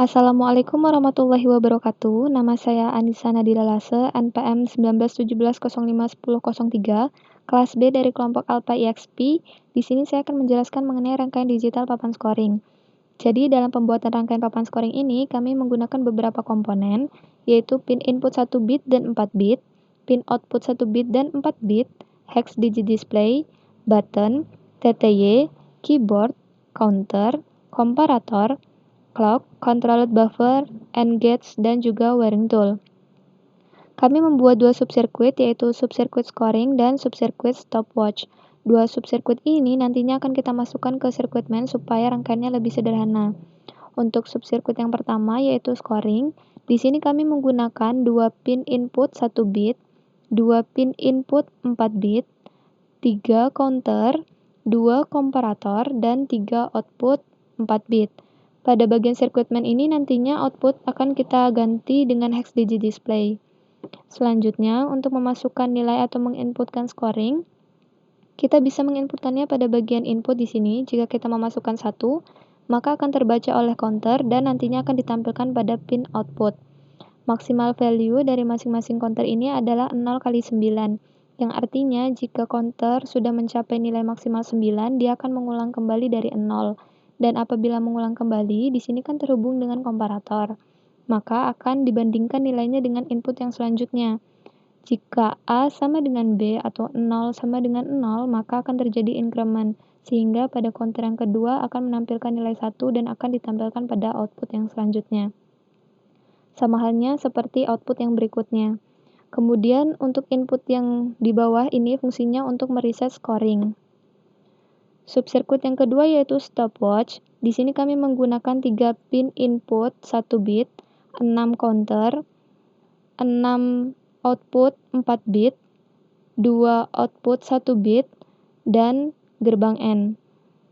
Assalamualaikum warahmatullahi wabarakatuh. Nama saya Anissa Nadira Lase, NPM 1917051003, kelas B dari kelompok Alpha EXP. Di sini saya akan menjelaskan mengenai rangkaian digital papan scoring. Jadi, dalam pembuatan rangkaian papan scoring ini, kami menggunakan beberapa komponen, yaitu pin input 1 bit dan 4 bit, pin output 1 bit dan 4 bit, hex digit display, button, TTY, keyboard, counter, komparator, clock, controlled buffer, AND gates, dan juga wiring tool. Kami membuat dua subsirkuit, yaitu subsirkuit scoring dan subsirkuit stopwatch. Dua subsirkuit ini nantinya akan kita masukkan ke sirkuit main supaya rangkaiannya lebih sederhana. Untuk subsirkuit yang pertama yaitu scoring, di sini kami menggunakan dua pin input 1 bit, dua pin input 4 bit, 3 counter, 2 komparator, dan 3 output 4 bit. Pada bagian sirkuit main ini nantinya output akan kita ganti dengan hex digit display. Selanjutnya, untuk memasukkan nilai atau menginputkan scoring, kita bisa menginputkannya pada bagian input di sini. Jika kita memasukkan 1, maka akan terbaca oleh counter dan nantinya akan ditampilkan pada pin output. Maksimal value dari masing-masing counter ini adalah 0 kali 9, yang artinya jika counter sudah mencapai nilai maksimal 9, dia akan mengulang kembali dari 0. Dan apabila mengulang kembali, di sini kan terhubung dengan komparator, maka akan dibandingkan nilainya dengan input yang selanjutnya. Jika A sama dengan B atau 0 sama dengan 0, maka akan terjadi increment, sehingga pada counter yang kedua akan menampilkan nilai 1 dan akan ditampilkan pada output yang selanjutnya. Sama halnya seperti output yang berikutnya. Kemudian untuk input yang di bawah ini fungsinya untuk mereset scoring. Subsirkuit yang kedua yaitu stopwatch. Di sini kami menggunakan 3 pin input 1 bit, 6 counter, 6 output 4 bit, 2 output 1 bit, dan gerbang N.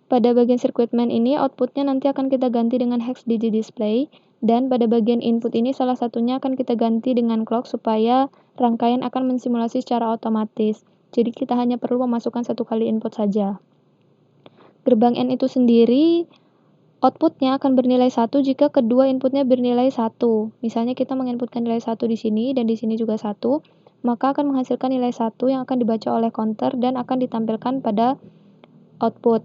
Pada bagian sirkuit main ini outputnya nanti akan kita ganti dengan hex digit display, dan pada bagian input ini salah satunya akan kita ganti dengan clock supaya rangkaian akan mensimulasi secara otomatis. Jadi kita hanya perlu memasukkan satu kali input saja. Gerbang N itu sendiri outputnya akan bernilai 1 jika kedua inputnya bernilai 1. Misalnya kita menginputkan nilai 1 di sini dan di sini juga 1, maka akan menghasilkan nilai 1 yang akan dibaca oleh counter dan akan ditampilkan pada output.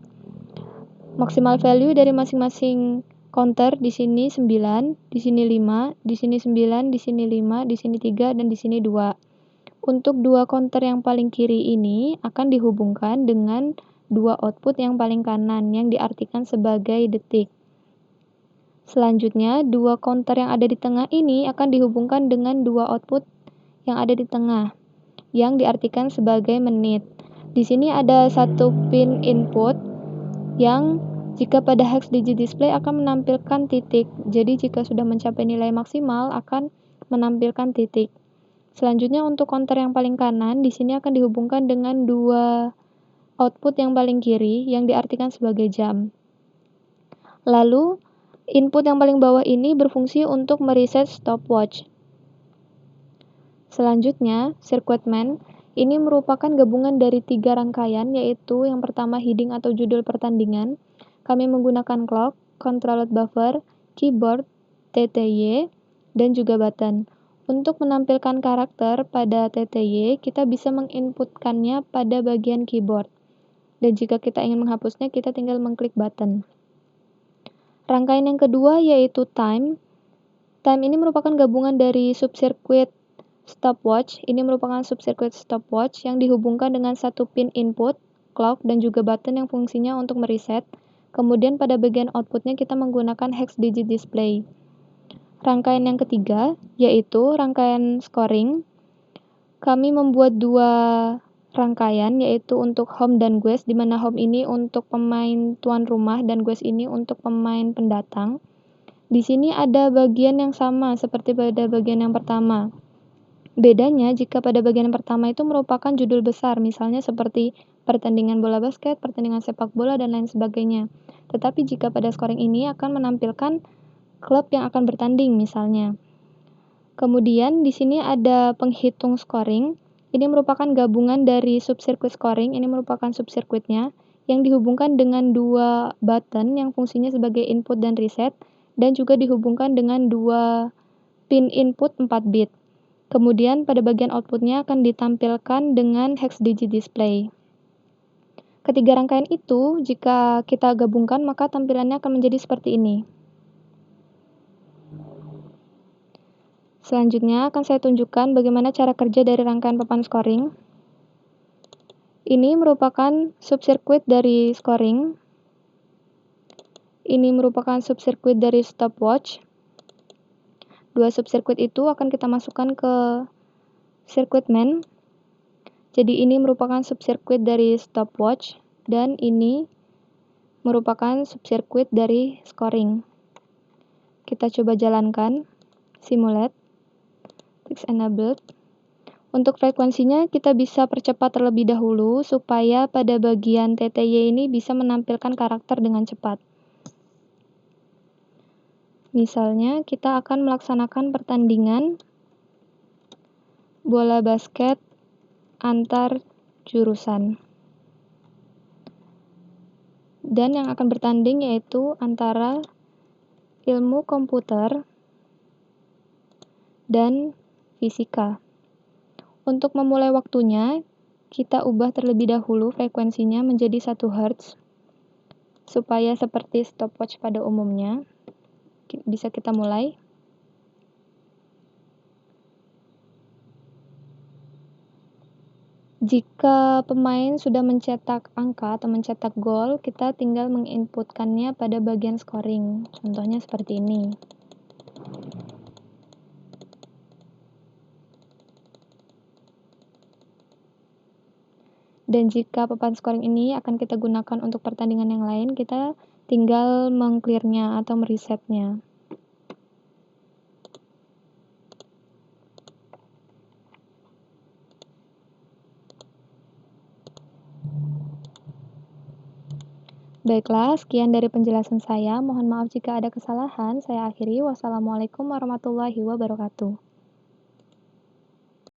Maksimal value dari masing-masing counter di sini 9, di sini 5, di sini 9, di sini 5, di sini 3, dan di sini 2. Untuk dua counter yang paling kiri ini akan dihubungkan dengan dua output yang paling kanan yang diartikan sebagai detik. Selanjutnya, dua counter yang ada di tengah ini akan dihubungkan dengan dua output yang ada di tengah yang diartikan sebagai menit. Di sini ada satu pin input yang jika pada hex digit display akan menampilkan titik. Jadi jika sudah mencapai nilai maksimal akan menampilkan titik. Selanjutnya untuk counter yang paling kanan di sini akan dihubungkan dengan dua output yang paling kiri yang diartikan sebagai jam. Lalu input yang paling bawah ini berfungsi untuk mereset stopwatch. Selanjutnya, sirkuit main ini merupakan gabungan dari 3 rangkaian, yaitu yang pertama heading atau judul pertandingan. Kami menggunakan clock, controlled buffer, keyboard, TTY, dan juga button. Untuk menampilkan karakter pada TTY, kita bisa menginputkannya pada bagian keyboard. Dan jika kita ingin menghapusnya, kita tinggal mengklik button. Rangkaian yang kedua yaitu time. Time ini merupakan gabungan dari subsirkuit stopwatch. Ini merupakan subsirkuit stopwatch yang dihubungkan dengan satu pin input, clock, dan juga button yang fungsinya untuk mereset. Kemudian pada bagian outputnya kita menggunakan hex digit display. Rangkaian yang ketiga yaitu rangkaian scoring. Kami membuat dua rangkaian yaitu untuk home dan guest, di mana home ini untuk pemain tuan rumah dan guest ini untuk pemain pendatang. Di sini ada bagian yang sama seperti pada bagian yang pertama. Bedanya jika pada bagian pertama itu merupakan judul besar, misalnya seperti pertandingan bola basket, pertandingan sepak bola, dan lain sebagainya. Tetapi jika pada scoring ini akan menampilkan klub yang akan bertanding misalnya. Kemudian di sini ada penghitung scoring. Ini merupakan gabungan dari subsirkuit scoring, ini merupakan subsirkuitnya, yang dihubungkan dengan dua button yang fungsinya sebagai input dan reset, dan juga dihubungkan dengan 2 pin input 4 bit. Kemudian pada bagian outputnya akan ditampilkan dengan hex digit display. Ketiga rangkaian itu, jika kita gabungkan, maka tampilannya akan menjadi seperti ini. Selanjutnya akan saya tunjukkan bagaimana cara kerja dari rangkaian papan scoring. Ini merupakan subsirkuit dari scoring. Ini merupakan subsirkuit dari stopwatch. Dua subsirkuit itu akan kita masukkan ke sirkuit main. Jadi ini merupakan subsirkuit dari stopwatch dan ini merupakan subsirkuit dari scoring. Kita coba jalankan, simulate, fix enabled. Untuk frekuensinya kita bisa percepat terlebih dahulu supaya pada bagian TTY ini bisa menampilkan karakter dengan cepat. Misalnya kita akan melaksanakan pertandingan bola basket antar jurusan. Dan yang akan bertanding yaitu antara ilmu komputer dan fisika. Untuk memulai waktunya, kita ubah terlebih dahulu frekuensinya menjadi 1 Hz supaya seperti stopwatch pada umumnya. Bisa kita mulai. Jika pemain sudah mencetak angka atau mencetak gol, kita tinggal menginputkannya pada bagian scoring. Contohnya seperti ini. Dan jika papan scoring ini akan kita gunakan untuk pertandingan yang lain, kita tinggal meng-clear-nya atau meresetnya. Baiklah, sekian dari penjelasan saya. Mohon maaf jika ada kesalahan. Saya akhiri. Wassalamualaikum warahmatullahi wabarakatuh.